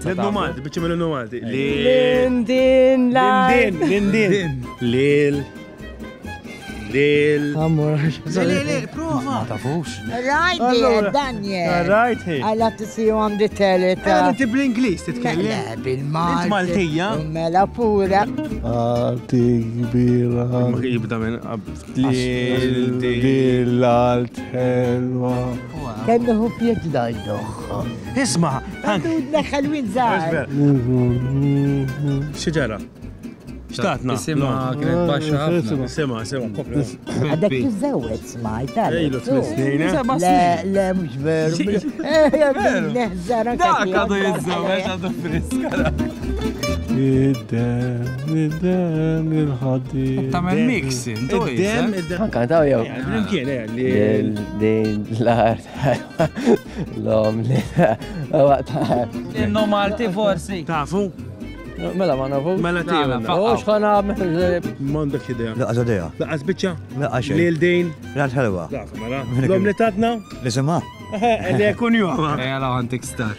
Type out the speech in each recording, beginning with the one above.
Malta. L-innu Malti, biċċa mill-innu Malti. Lindin, Lindin. Lil. Amor. Le, prova. Ma tafux. Right there, Daniel. Right here. I'll have to see you on the telly. Inti bl-Inglis titkellem. لا بالمالتي. Int Maltija. ملا pura. Arti kbira. Ma jibda minn Lil alt helwa. كانه بيجدع يدخ. Isma, ودنا حلوين زعل. xieġara. Xtatna. Isima kienet baxxa ħafna. Sema, kopra. بدك تتزوج سمعي Ejlu تعال. 8 snin. لا لا مش فيرو. يا ابني نهزرك. Dak għadu jizzawet għadu friska. Id-dem, il-ħaddi. Tamel mixin, tu Id-dem, Anka taw jew. Blimkien, Din l-art. L-om li. Waqt. Innu Malti forsi. Tafu? Mela ma nafu. Mela tiju. Ux ħana Mandek idea. لا أزديها Laqqas biċċa? لا شيء Lil din. لا حلوة Tafu, mela. L-om li tatna? لسمها Li jekun juma. Eja law għantik star.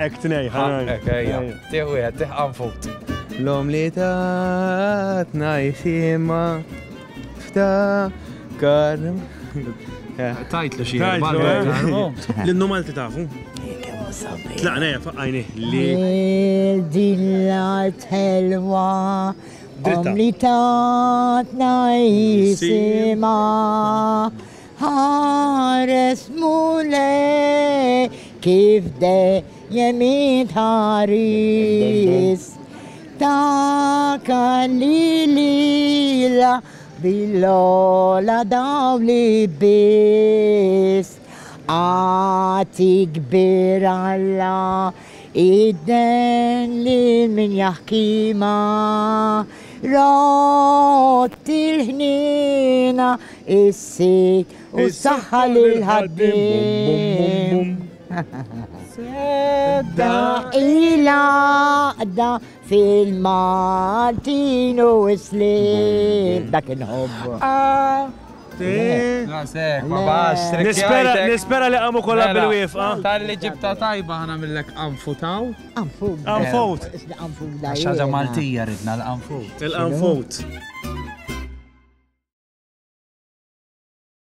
Ek tnej, Ħaqek, ejja. Tiħu jgħed, tiħqan fut. L-om li tatna jisima ftakar. Tajtlu xie. L-innu Malti tafu? Tlaqna faqqajni. Li. دلعت حلوة Dritta. أمليتات نايسما هارس مولاي كيف ده يمين هاريس تاكا ليليلا بلولا داولي بيس عاتي كبير على إيدن من يحكي ما رات الهنينة السيك والصحة للهدين دا في المارتينو وسليم ذاك الحب Nispera li għamu kolla bil-wif, Tal-li ġibta tajba ħana millek anfutaw. أنفوت Anfut. أنفوت Xaġa Maltija ridna l-anfut. Il-anfut.